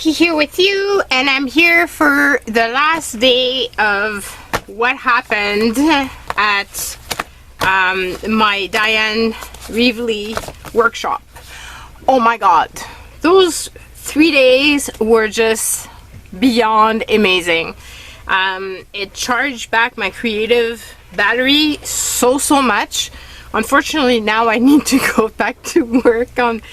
Vicky here with you, and I'm here for the last day of what happened at my Dyan Reaveley workshop. Oh my god, those 3 days were just beyond amazing. It charged back my creative battery so much. Unfortunately, now I need to go back to work on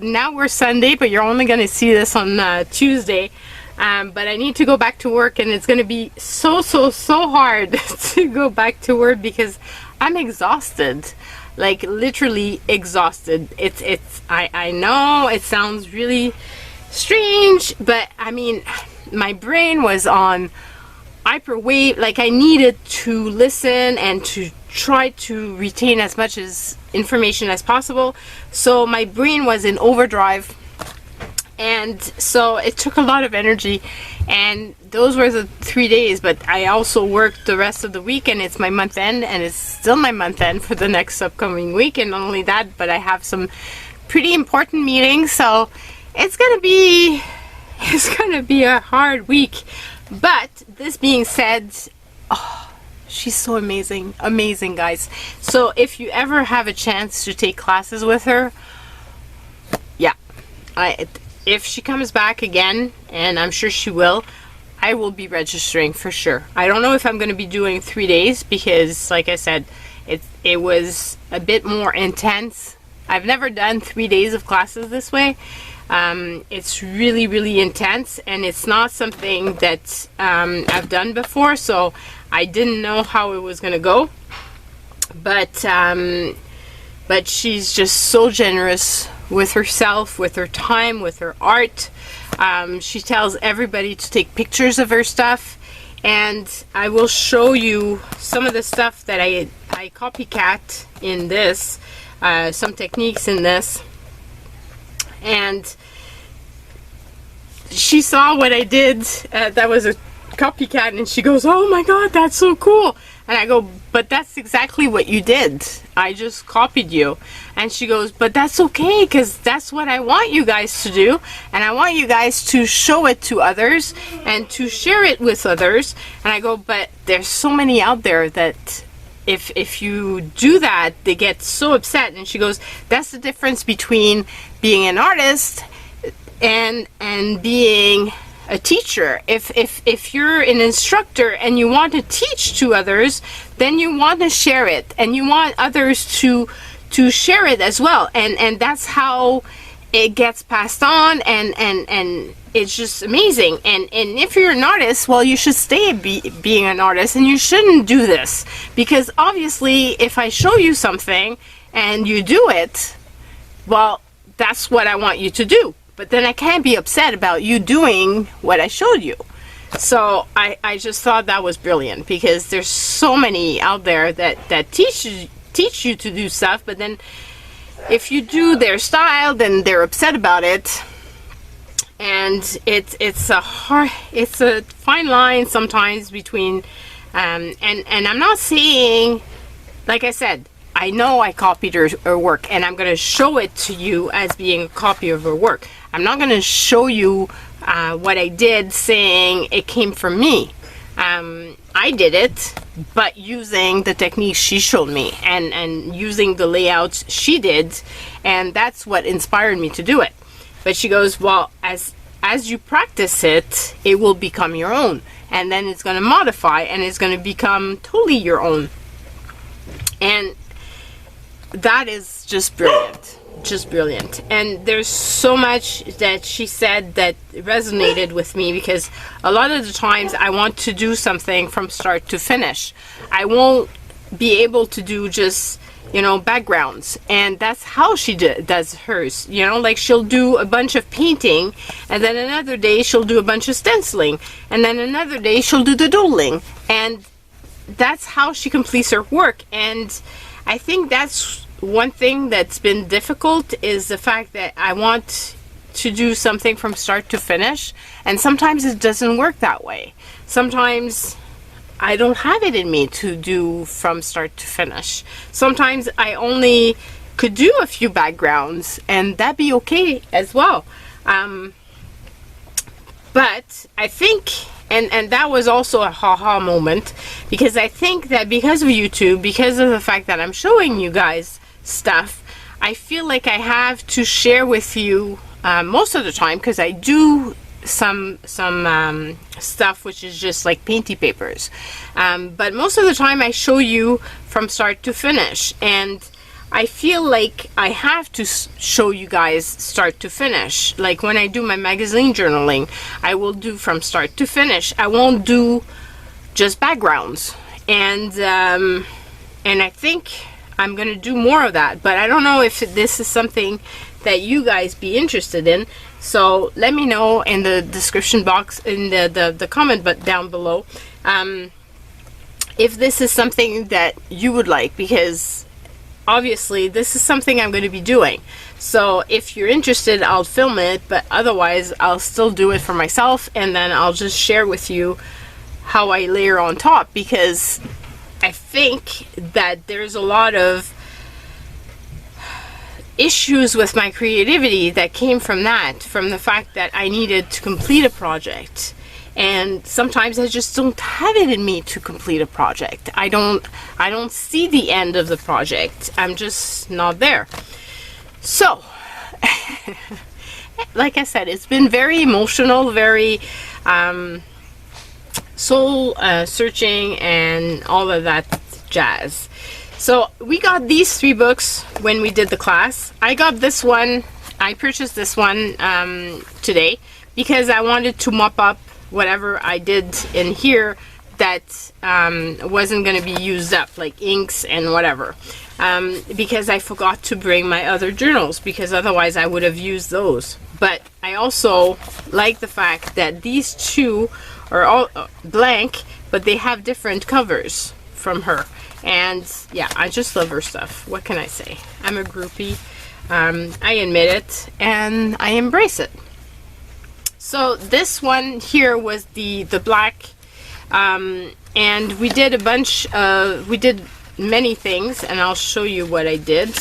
now we're Sunday, but you're only going to see this on Tuesday. But I need to go back to work, and it's going to be so hard to go back to work because I'm exhausted, like literally exhausted. I know it sounds really strange, but I mean, my brain was on hyperwave. Like, I needed to listen and to try to retain as much as information as possible, so my brain was in overdrive, and so it took a lot of energy. And those were the 3 days, but I also worked the rest of the week, and it's my month end, and it's still my month end for the next upcoming week. And not only that, but I have some pretty important meetings, so it's gonna be a hard week. But this being said, oh, she's so amazing, guys. So if you ever have a chance to take classes with her, yeah, if she comes back again, and I'm sure she will, I will be registering for sure. I don't know if I'm going to be doing 3 days because, like I said, it was a bit more intense. I've never done 3 days of classes this way. It's really intense, and it's not something that I've done before, so I didn't know how it was gonna go. But she's just so generous with herself, with her time, with her art. She tells everybody to take pictures of her stuff, and I will show you some of the stuff that I copycat in this, some techniques in this. And she saw what I did, that was a copycat, and she goes, "Oh my god, that's so cool." And I go, "But that's exactly what you did. I just copied you." And she goes, "But that's okay, because that's what I want you guys to do, and I want you guys to show it to others and to share it with others." And I go, "But there's so many out there that if you do that, they get so upset." And she goes, "That's the difference between being an artist and being a teacher. If you're an instructor and you want to teach to others, then you want to share it, and you want others to share it as well, and that's how it gets passed on, and it's just amazing. And if you're an artist, well, you should stay being an artist, and you shouldn't do this, because obviously if I show you something and you do it, well, that's what I want you to do, but then I can't be upset about you doing what I showed you." So I just thought that was brilliant, because there's so many out there that teach you to do stuff, but then if you do their style, then they're upset about it. And it's a fine line sometimes between and I'm not saying, like I said, I know I copied her work, and I'm going to show it to you as being a copy of her work. I'm not going to show you what I did saying it came from me. I did it, but using the techniques she showed me, and using the layouts she did, and that's what inspired me to do it. But she goes, "Well, as you practice it, it will become your own, and then it's going to modify, and it's going to become totally your own." And that is just brilliant. And there's so much that she said that resonated with me, because a lot of the times I want to do something from start to finish. I won't be able to do just, you know, backgrounds, and that's how she does hers. You know, like, she'll do a bunch of painting, and then another day she'll do a bunch of stenciling, and then another day she'll do the doodling, and that's how she completes her work. And I think that's one thing that's been difficult, is the fact that I want to do something from start to finish, and sometimes it doesn't work that way. Sometimes I don't have it in me to do from start to finish. Sometimes I only could do a few backgrounds, and that'd be okay as well. But I think, and that was also a haha moment, because I think that because of YouTube, because of the fact that I'm showing you guys stuff, I feel like I have to share with you most of the time, because I do some stuff which is just like painty papers, but most of the time I show you from start to finish, and I feel like I have to show you guys start to finish. Like when I do my magazine journaling, I will do from start to finish. I won't do just backgrounds, and I think I'm gonna do more of that, but I don't know if this is something that you guys be interested in. So let me know in the description box, in the comment but down below, if this is something that you would like, because obviously this is something I'm going to be doing. So if you're interested, I'll film it, but otherwise I'll still do it for myself, and then I'll just share with you how I layer on top, because I think that there's a lot of issues with my creativity that came from that, from the fact that I needed to complete a project, and sometimes I just don't have it in me to complete a project. I don't see the end of the project. I'm just not there. So like I said, it's been very emotional, very soul searching and all of that jazz. So we got these 3 books when we did the class. I got this one, I purchased this one today, because I wanted to mop up whatever I did in here that wasn't going to be used up, like inks and whatever, because I forgot to bring my other journals, because otherwise I would have used those. But I also like the fact that these 2 are all blank, but they have different covers from her. And yeah, I just love her stuff. What can I say? I'm a groupie. I admit it, and I embrace it. So this one here was the black, and we did a bunch of, we did many things, and I'll show you what I did.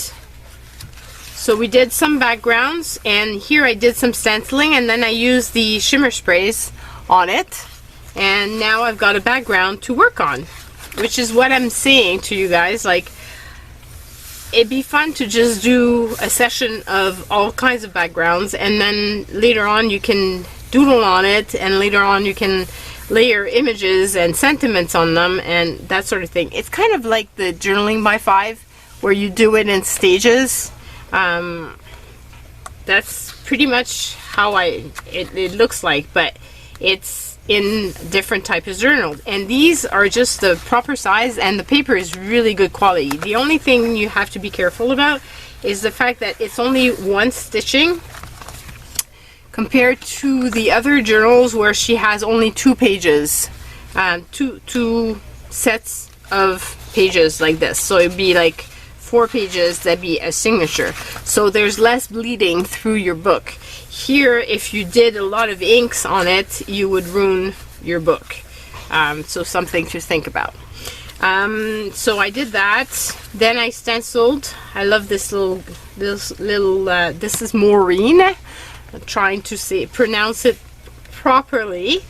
So we did some backgrounds, and here I did some stenciling, and then I used the shimmer sprays on it, and now I've got a background to work on. Which is what I'm saying to you guys, like, it'd be fun to just do a session of all kinds of backgrounds, and then later on you can doodle on it, and later on you can layer images and sentiments on them and that sort of thing. It's kind of like the journaling by 5, where you do it in stages. That's pretty much how it looks like, but it's in different types of journals, and these are just the proper size, and the paper is really good quality. The only thing you have to be careful about is the fact that it's only 1 stitching compared to the other journals where she has only 2 pages, two sets of pages like this. So it'd be like 4 pages, that'd be a signature, so there's less bleeding through your book. Here, if you did a lot of inks on it, you would ruin your book. So something to think about. So I did that. Then I stenciled. I love this little, this is Maureen. I'm trying to pronounce it properly.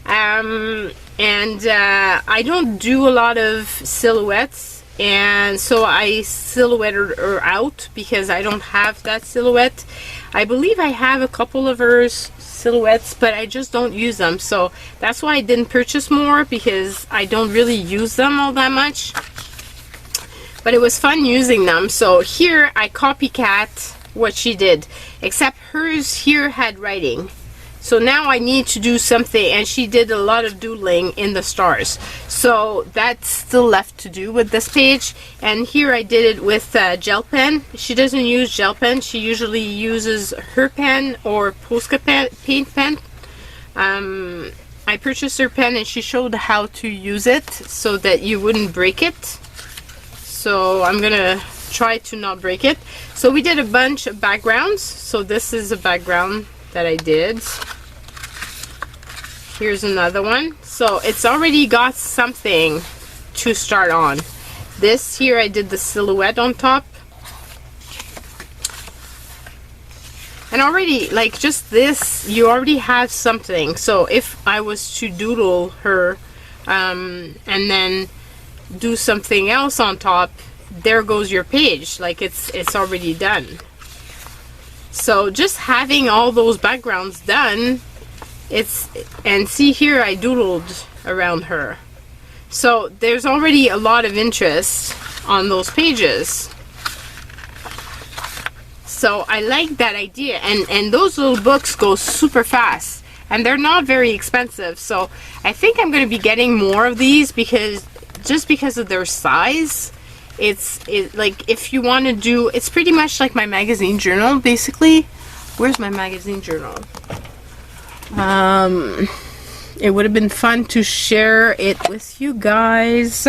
And I don't do a lot of silhouettes, and so I silhouetted her out because I don't have that silhouette. I believe I have a couple of her silhouettes, but I just don't use them, so that's why I didn't purchase more, because I don't really use them all that much. But it was fun using them. So here I copycat what she did, except hers here had writing. So now I need to do something, and she did a lot of doodling in the stars. So that's still left to do with this page. And here I did it with gel pen. She doesn't use gel pen. She usually uses her pen or Posca pen, paint pen. I purchased her pen, and she showed how to use it so that you wouldn't break it. So I'm gonna try to not break it. So we did a bunch of backgrounds. So this is a background that I did. Here's another one. So it's already got something to start on. This here, I did the silhouette on top. And already, like, just this, you already have something. So if I was to doodle her and then do something else on top, there goes your page. Like, it's already done. So just having all those backgrounds done, and see here I doodled around her. So there's already a lot of interest on those pages. So I like that idea, and those little books go super fast, and they're not very expensive. So I think I'm going to be getting more of these because of their size. It's like, if you want to do, it's pretty much like my magazine journal basically. Where's my magazine journal? It would have been fun to share it with you guys,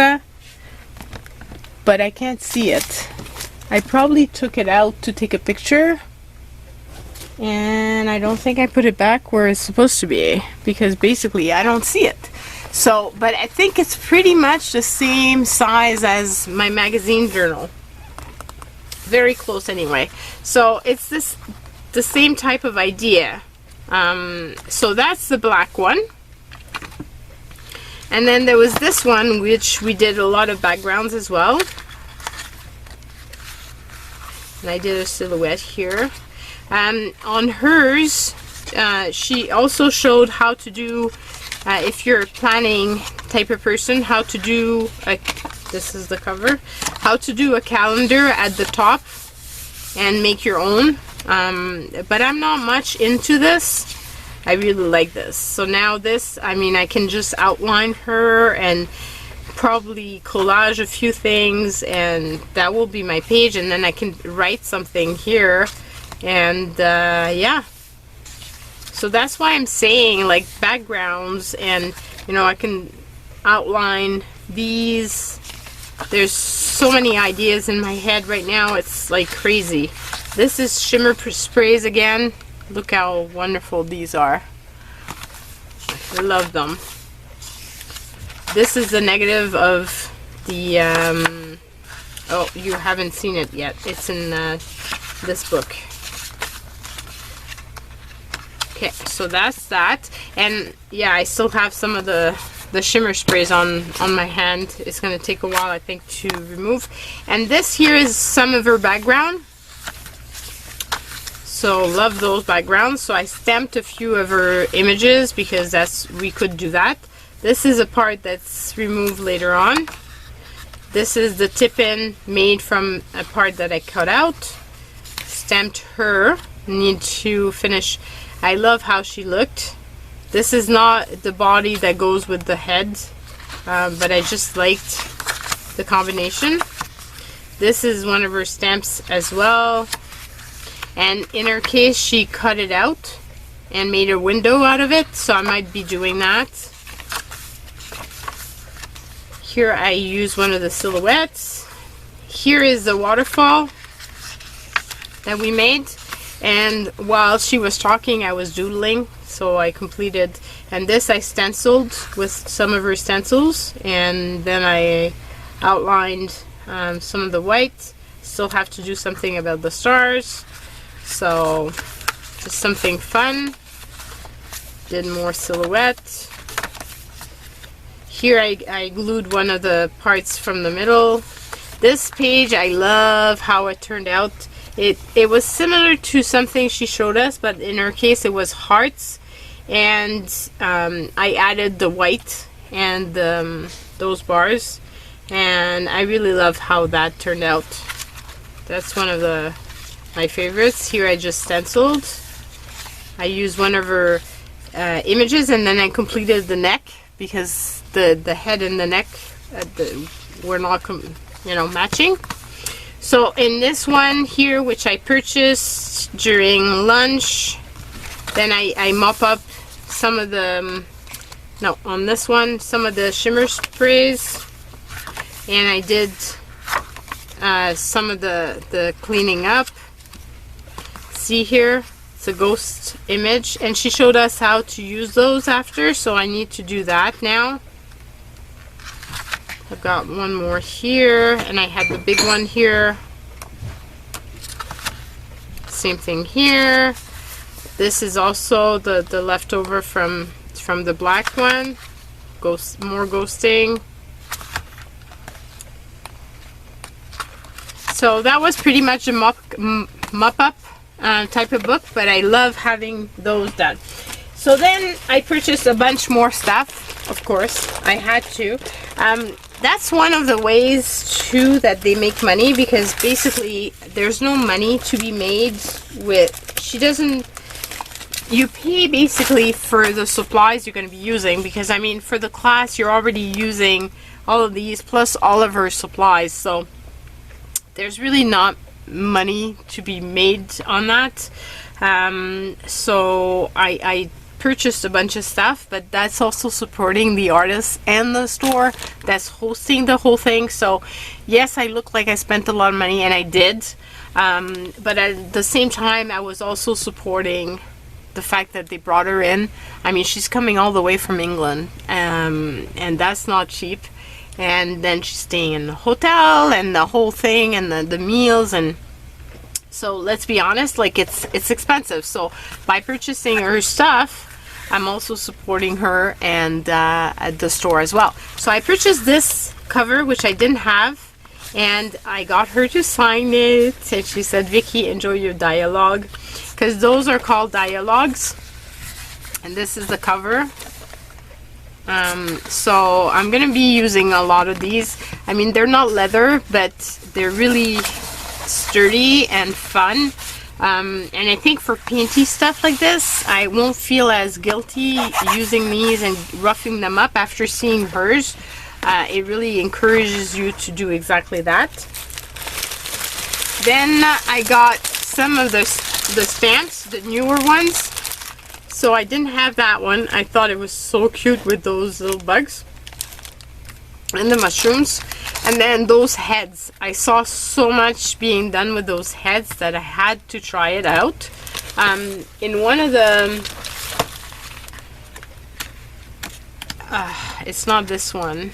but I can't see it. I probably took it out to take a picture, and I don't think I put it back where it's supposed to be, because basically I don't see it. So, but I think it's pretty much the same size as my magazine journal. Very close anyway. So it's the same type of idea. So that's the black one. And then there was this one, which we did a lot of backgrounds as well. And I did a silhouette here. On hers, she also showed how to do, if you're a planning type of person, how to do, this is the cover, how to do a calendar at the top and make your own. But I'm not much into this. I really like this. So now this, I mean, I can just outline her and probably collage a few things, and that will be my page, and then I can write something here, and yeah. So that's why I'm saying, like, backgrounds, and you know, I can outline these. There's so many ideas in my head right now, it's like crazy. This is shimmer sprays again. Look how wonderful these are. I love them. This is the negative of the, oh, you haven't seen it yet. It's in this book. Okay, so that's that. And yeah, I still have some of the shimmer sprays on my hand. It's going to take a while, I think, to remove. And this here is some of her background. So love those backgrounds. So I stamped a few of her images because we could do that. This is a part that's removed later on. This is the tip-in made from a part that I cut out. Stamped her. Need to finish. I love how she looked. This is not the body that goes with the head, but I just liked the combination. This is one of her stamps as well. And in her case, she cut it out and made a window out of it, so I might be doing that. Here I use one of the silhouettes. Here is the waterfall that we made, and while she was talking I was doodling, so I completed. And this I stenciled with some of her stencils, and then I outlined some of the white. Still have to do something about the stars, so just something fun. Did more silhouette. Here I glued one of the parts from the middle. This page, I love how it turned out. It was similar to something she showed us, but in her case it was hearts, and I added the white and those bars, and I really love how that turned out. That's one of my favorites. Here I just stenciled. I used one of her images, and then I completed the neck because the head and the neck were not matching. So in this one here, which I purchased during lunch, then I mop up some of the on this one, some of the shimmer sprays, and I did some of the cleaning up. See here, it's a ghost image, and she showed us how to use those after, so I need to do that now. I've got one more here, and I had the big one here. Same thing here. This is also the leftover from the black one. More ghosting. So that was pretty much a mop up type of book, but I love having those done. So then I purchased a bunch more stuff. Of course, I had to. That's one of the ways too that they make money, because basically there's no money to be made with, she doesn't, you pay basically for the supplies you're going to be using, because I mean for the class you're already using all of these plus all of her supplies, so there's really not money to be made on that. So I purchased a bunch of stuff, but that's also supporting the artist and the store that's hosting the whole thing. So yes, I look like I spent a lot of money, and I did, but at the same time I was also supporting the fact that they brought her in. I mean, she's coming all the way from England, and that's not cheap, and then she's staying in the hotel and the whole thing, and the meals, and so let's be honest, like it's expensive. So by purchasing her stuff, I'm also supporting her and at the store as well. So I purchased this cover, which I didn't have, and I got her to sign it, and she said, Vicky, enjoy your dialogue, because those are called dialogues, and this is the cover. So I'm gonna be using a lot of these. I mean, they're not leather, but they're really sturdy and fun. And I think for painty stuff like this, I won't feel as guilty using these and roughing them up after seeing hers. It really encourages you to do exactly that. Then I got some of the stamps, the newer ones. So I didn't have that one. I thought it was so cute with those little bugs and the mushrooms. And then those heads. I saw so much being done with those heads that I had to try it out. In one of the... it's not this one.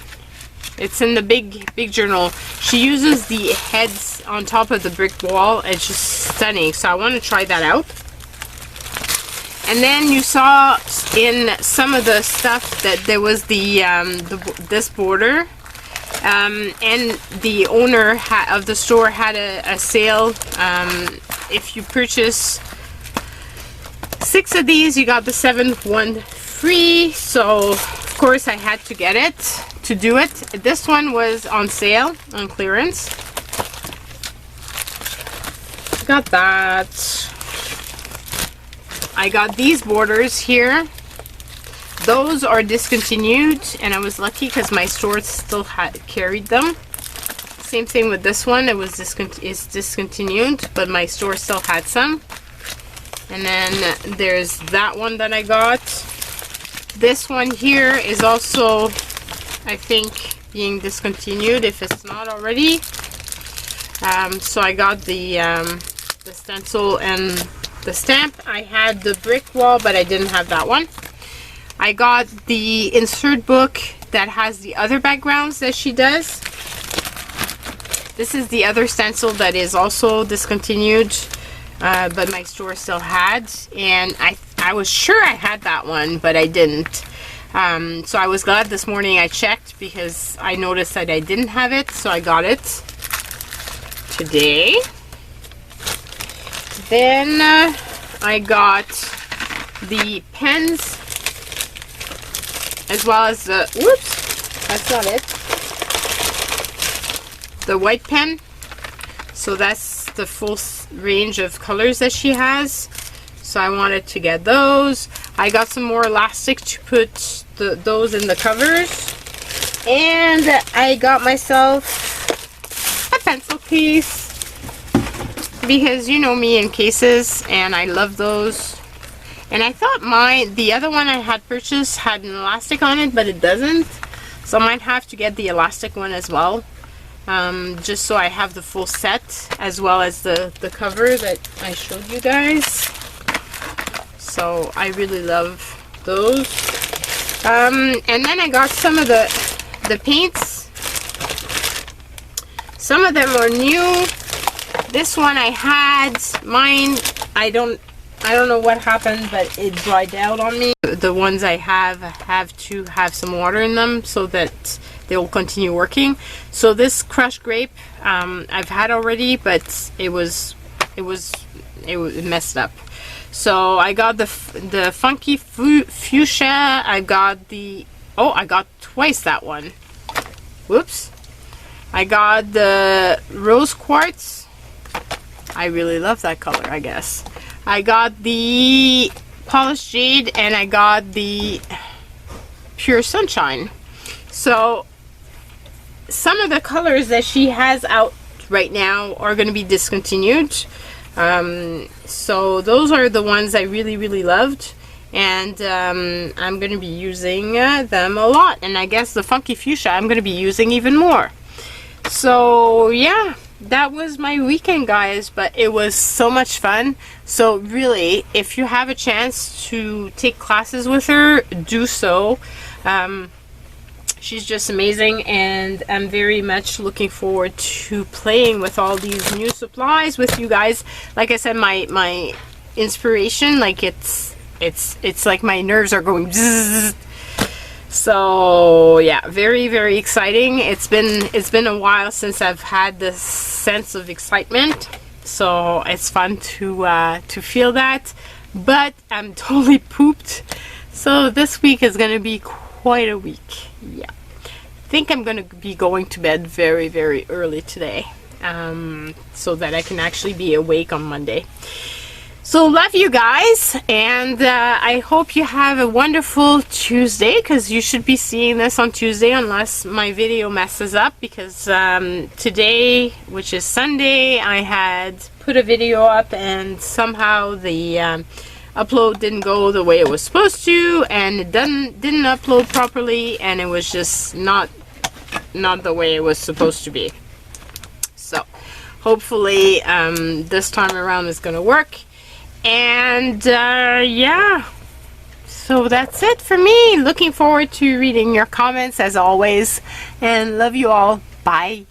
It's in the big journal. She uses the heads on top of the brick wall. It's just stunning. So I want to try that out. And then you saw in some of the stuff that there was this border, and the owner of the store had a sale. If you purchase 6 of these, you got the 7th one free. So of course I had to get it to do it. This one was on sale, on clearance. Got that. I got these borders here. Those are discontinued, and I was lucky because my store still had carried them. Same thing with this one. It was discontinued, but my store still had some. And then there's that one that I got. This one here is also, I think, being discontinued if it's not already. So I got the stencil and the stamp. I had the brick wall, but I didn't have that one. I got the insert book that has the other backgrounds that she does. This is the other stencil that is also discontinued, but my store still had, and I was sure I had that one, but I didn't. So I was glad this morning I checked, because I noticed that I didn't have it, so I got it today. Then I got the pens, as well as the, whoops, that's not it, the white pen. So that's the full range of colors that she has. So I wanted to get those. I got some more elastic to put those in the covers. And I got myself a pencil case, because you know me in cases, and I love those. And I thought the other one I had purchased had an elastic on it, but it doesn't. So I might have to get the elastic one as well, just so I have the full set, as well as the cover that I showed you guys. So I really love those. And then I got some of the paints. Some of them are new. This one I had, mine, I don't I don't know what happened, but it dried out on me. The ones I have to have some water in them so that they will continue working. So this crushed grape, I've had already, but it messed up. So I got the funky fuchsia. I got I got twice that one. Whoops. I got the rose quartz. I really love that color, I guess. I got the polished jade, and I got the pure sunshine. So some of the colors that she has out right now are going to be discontinued. So those are the ones I really loved, and I'm going to be using them a lot. And I guess the funky fuchsia I'm going to be using even more. So yeah, that was my weekend, guys, but it was so much fun. So really, if you have a chance to take classes with her, do so. She's just amazing, and I'm very much looking forward to playing with all these new supplies with you guys. Like I said, my inspiration, like it's like my nerves are going bzzz. So yeah, very exciting. It's been a while since I've had this sense of excitement, so it's fun to feel that. But I'm totally pooped, so this week is gonna be quite a week. Yeah, I think I'm gonna be going to bed very early today, so that I can actually be awake on Monday. So love you guys, and I hope you have a wonderful Tuesday, because you should be seeing this on Tuesday unless my video messes up, because today, which is Sunday, I had put a video up and somehow the upload didn't go the way it was supposed to, and it didn't upload properly, and it was just not the way it was supposed to be. So hopefully this time around is gonna work. And yeah, so that's it for me. Looking forward to reading your comments as always, and love you all. Bye.